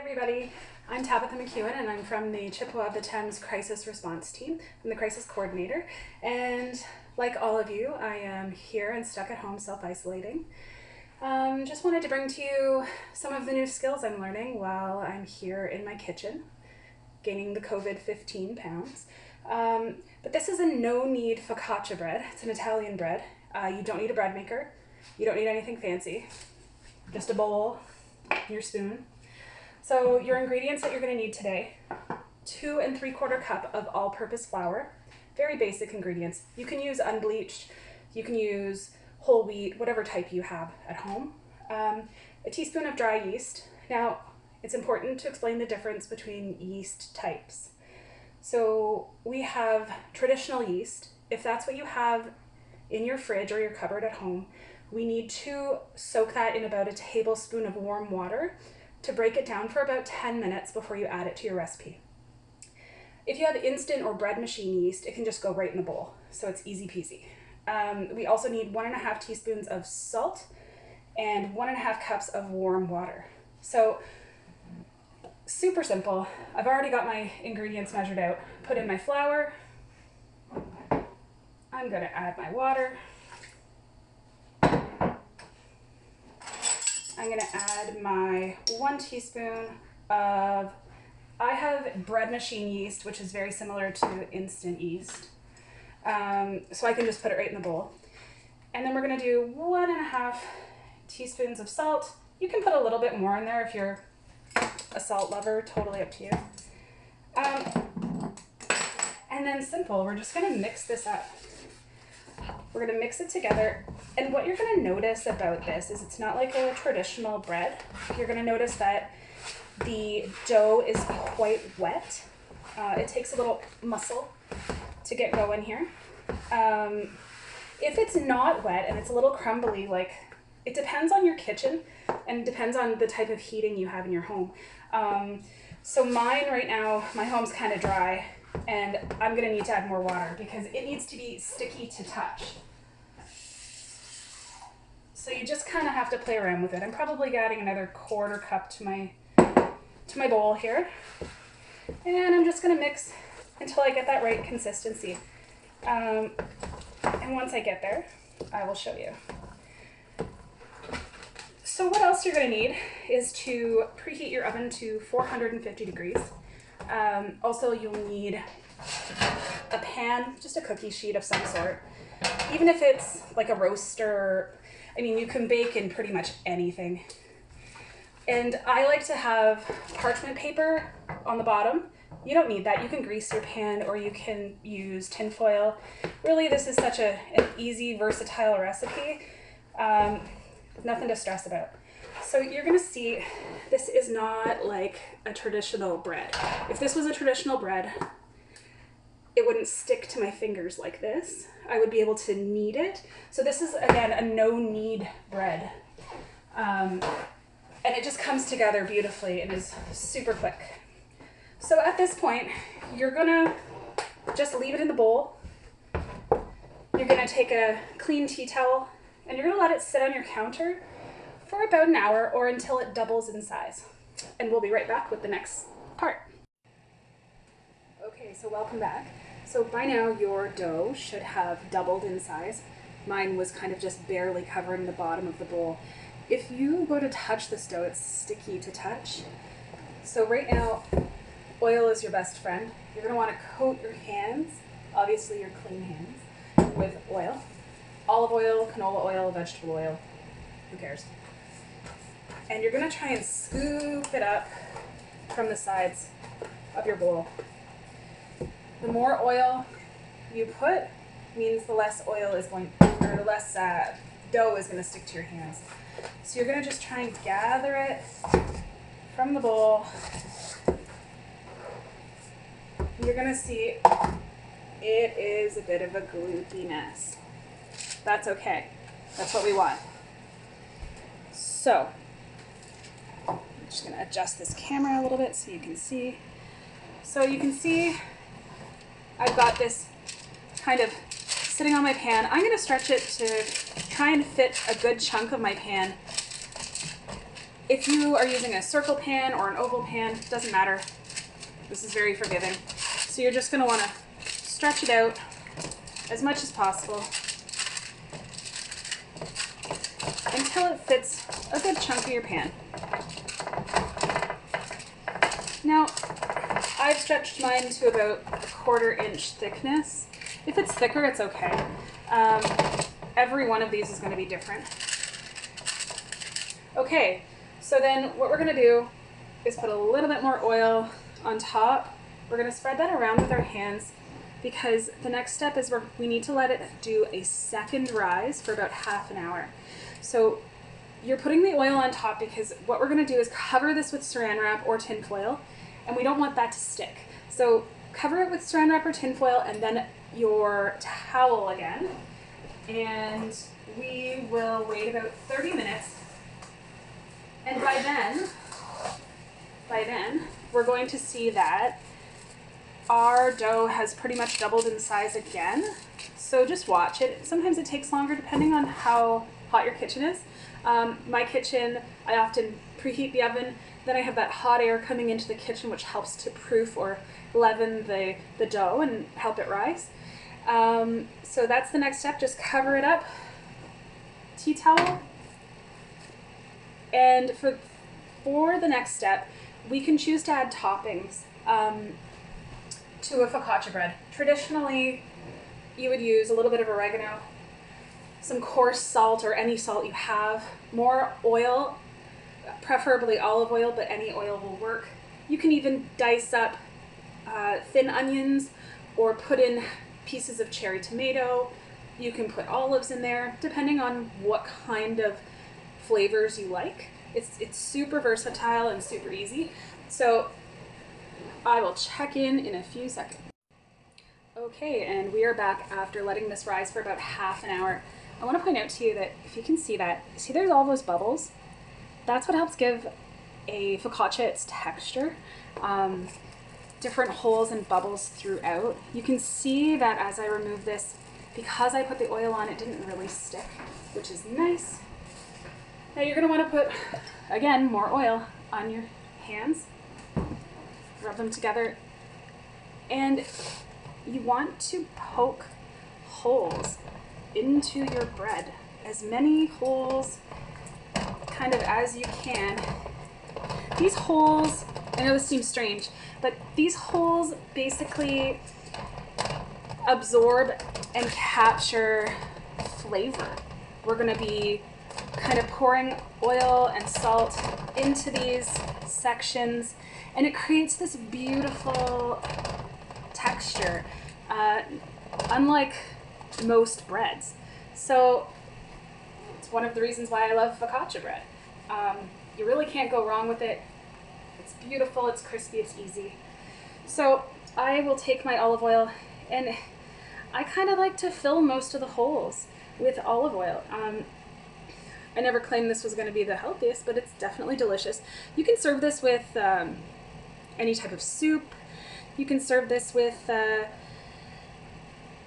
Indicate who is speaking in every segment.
Speaker 1: Everybody, I'm Tabitha McEwen and I'm from the Chippewa of the Thames Crisis Response Team. I'm the Crisis Coordinator, and like all of you, I am here and stuck at home self-isolating. Just wanted to bring to you some of the new skills I'm learning while I'm here in my kitchen, gaining the COVID 15 pounds. But this is a no-knead focaccia bread. It's an Italian bread. You don't need a bread maker. You don't need anything fancy. Just a bowl, your spoon. So your ingredients that you're going to need today: 2 3/4 cup of all-purpose flour. Very basic ingredients. You can use unbleached, you can use whole wheat, whatever type you have at home. A teaspoon of dry yeast. Now, it's important to explain the difference between yeast types. So we have traditional yeast. If that's what you have in your fridge or your cupboard at home, we need to soak that in about a tablespoon of warm water to break it down for about 10 minutes before you add it to your recipe. If you have instant or bread machine yeast, it can just go right in the bowl, so it's easy peasy. We also need 1.5 teaspoons of salt and 1.5 cups of warm water. So super simple. I've already got my ingredients measured out. Put in my flour. I'm going to add my water. I'm going to add my 1 teaspoon of, I have bread machine yeast, which is very similar to instant yeast. So I can just put it right in the bowl. And then we're going to do 1.5 teaspoons of salt. You can put a little bit more in there if you're a salt lover, totally up to you. And then simple, we're just going to mix this up. We're going to mix it together, and what you're going to notice about this is it's not like a traditional bread. You're going to notice that the dough is quite wet. It takes a little muscle to get going here. If it's not wet and it's a little crumbly, like, it depends on your kitchen and depends on the type of heating you have in your home. So mine right now, my home's kind of dry, and I'm going to need to add more water because it needs to be sticky to touch. So you just kind of have to play around with it. I'm probably adding another 1/4 cup to my bowl here. And I'm just going to mix until I get that right consistency. And once I get there, I will show you. So what else you're going to need is to preheat your oven to 450 degrees. Also, you'll need a pan, just a cookie sheet of some sort. Even if it's like a roaster, I mean, you can bake in pretty much anything. And I like to have parchment paper on the bottom. You don't need that. You can grease your pan or you can use tin foil. Really, this is such an easy, versatile recipe. Nothing to stress about. So you're going to see this is not like a traditional bread. If this was a traditional bread, it wouldn't stick to my fingers like this. I would be able to knead it. So this is, again, a no-knead bread. And it just comes together beautifully and is super quick. So at this point, you're going to just leave it in the bowl. You're going to take a clean tea towel and you're going to let it sit on your counter for about an hour or until it doubles in size. And we'll be right back with the next part. Okay, so welcome back. So by now your dough should have doubled in size. Mine was kind of just barely covering the bottom of the bowl. If you go to touch this dough, it's sticky to touch. So right now, oil is your best friend. You're going to want to coat your hands, obviously your clean hands, with oil. Olive oil, canola oil, vegetable oil, who cares? And you're going to try and scoop it up from the sides of your bowl. The more oil you put means the less oil is going, or the less dough is going to stick to your hands. So you're going to just try and gather it from the bowl. You're going to see it is a bit of a gloopy mess. That's okay. That's what we want. So I'm just going to adjust this camera a little bit so you can see. So you can see I've got this kind of sitting on my pan. I'm going to stretch it to try and fit a good chunk of my pan If you are using a circle pan or an oval pan, doesn't matter. This is very forgiving. So you're just going to want to stretch it out as much as possible until it fits a good chunk of your pan. Now, I've stretched mine to about a 1/4 inch thickness. If it's thicker, it's okay. Every one of these is going to be different. Okay, so then what we're going to do is put a little bit more oil on top. We're going to spread that around with our hands because the next step is we need to let it do a second rise for about half an hour. So you're putting the oil on top because what we're going to do is cover this with saran wrap or tin foil, and we don't want that to stick. So cover it with saran wrap or tin foil and then your towel again, and we will wait about 30 minutes. And by then, we're going to see that our dough has pretty much doubled in size again. So just watch it. Sometimes it takes longer depending on how hot your kitchen is. My kitchen, I often preheat the oven. Then I have that hot air coming into the kitchen, which helps to proof or leaven the dough and help it rise. So that's the next step. Just cover it up, tea towel. And for the next step, we can choose to add toppings to a focaccia bread. Traditionally, you would use a little bit of oregano, some coarse salt or any salt you have, more oil, preferably olive oil, but any oil will work. You can even dice up thin onions or put in pieces of cherry tomato. You can put olives in there, depending on what kind of flavors you like. It's super versatile and super easy. So I will check in a few seconds. Okay, and we are back after letting this rise for about half an hour. I want to point out to you that if you can see that, see there's all those bubbles? That's what helps give a focaccia its texture. Different holes and bubbles throughout. You can see that as I remove this, because I put the oil on, it didn't really stick, which is nice. Now you're going to want to put, again, more oil on your hands. Rub them together. And you want to poke holes into your bread. As many holes kind of as you can. These holes, I know this seems strange, but these holes basically absorb and capture flavor. We're going to be kind of pouring oil and salt into these sections, and it creates this beautiful texture, unlike most breads. So it's one of the reasons why I love focaccia bread. You really can't go wrong with it. It's beautiful, it's crispy, it's easy. So I will take my olive oil, and I kind of like to fill most of the holes with olive oil. I never claimed this was going to be the healthiest, but it's definitely delicious. You can serve this with any type of soup. You can serve this with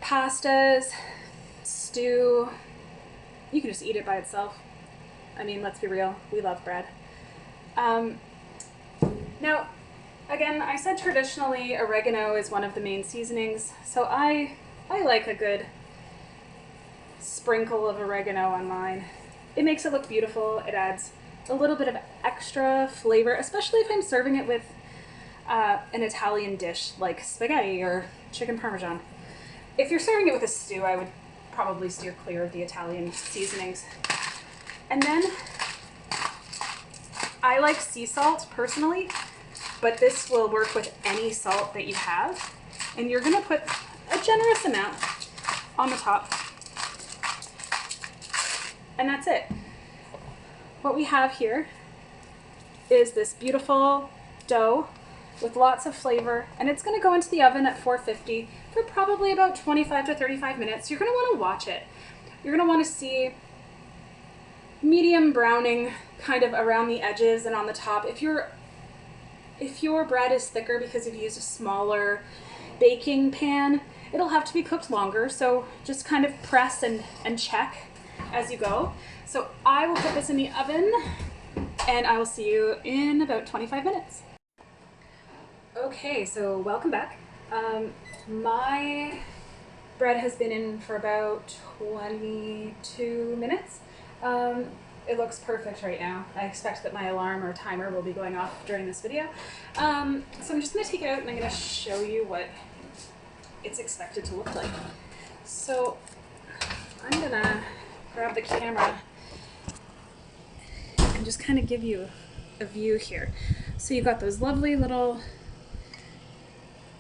Speaker 1: pastas, stew. You can just eat it by itself. I mean, let's be real, we love bread. Now, again, I said traditionally oregano is one of the main seasonings, so I like a good sprinkle of oregano on mine. It makes it look beautiful. It adds a little bit of extra flavor, especially if I'm serving it with an Italian dish like spaghetti or chicken parmesan. If you're serving it with a stew, I would probably steer clear of the Italian seasonings. And then I like sea salt personally, but this will work with any salt that you have. And you're going to put a generous amount on the top. And that's it. What we have here is this beautiful dough with lots of flavor, and it's going to go into the oven at 450 for probably about 25 to 35 minutes. You're going to want to watch it. You're going to want to see medium browning kind of around the edges and on the top. If your bread is thicker because you've used a smaller baking pan, it'll have to be cooked longer, so just kind of press and check as you go. So I will put this in the oven and I will see you in about 25 minutes. Okay, so welcome back. My bread has been in for about 22 minutes. It looks perfect right now. I expect that my alarm or timer will be going off during this video. So I'm just going to take it out and I'm going to show you what it's expected to look like. So I'm going to grab the camera and just kind of give you a view here. So you've got those lovely little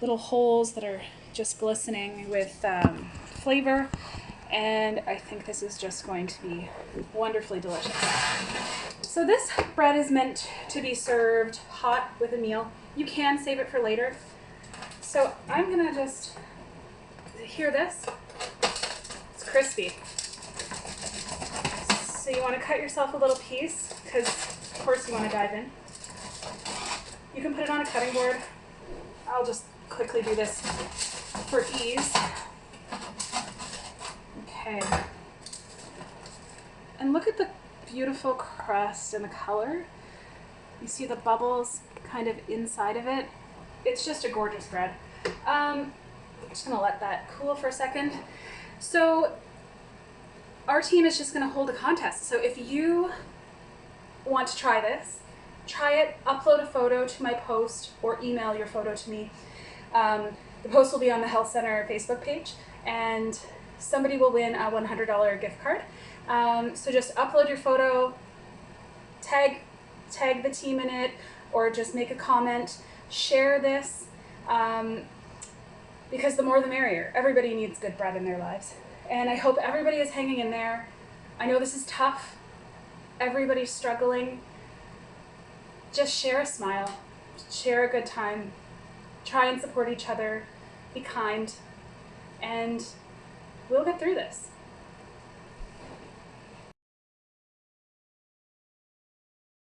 Speaker 1: holes that are just glistening with flavor, and I think this is just going to be wonderfully delicious. So this bread is meant to be served hot with a meal. You can save it for later. So I'm gonna just hear this. It's crispy. So you want to cut yourself a little piece because of course you want to dive in. You can put it on a cutting board. I'll just quickly do this for ease. Okay. And look at the beautiful crust and the color. You see the bubbles kind of inside of it. It's just a gorgeous bread. I'm just gonna let that cool for a second. So our team is just gonna hold a contest. So if you want to try this, try it, upload a photo to my post or email your photo to me. The post will be on the Health Center Facebook page, and somebody will win a $100 gift card. So just upload your photo, tag the team in it, or just make a comment, share this, because the more the merrier. Everybody needs good bread in their lives. And I hope everybody is hanging in there. I know this is tough. Everybody's struggling. Just share a smile, share a good time, try and support each other, be kind, and we'll get through this.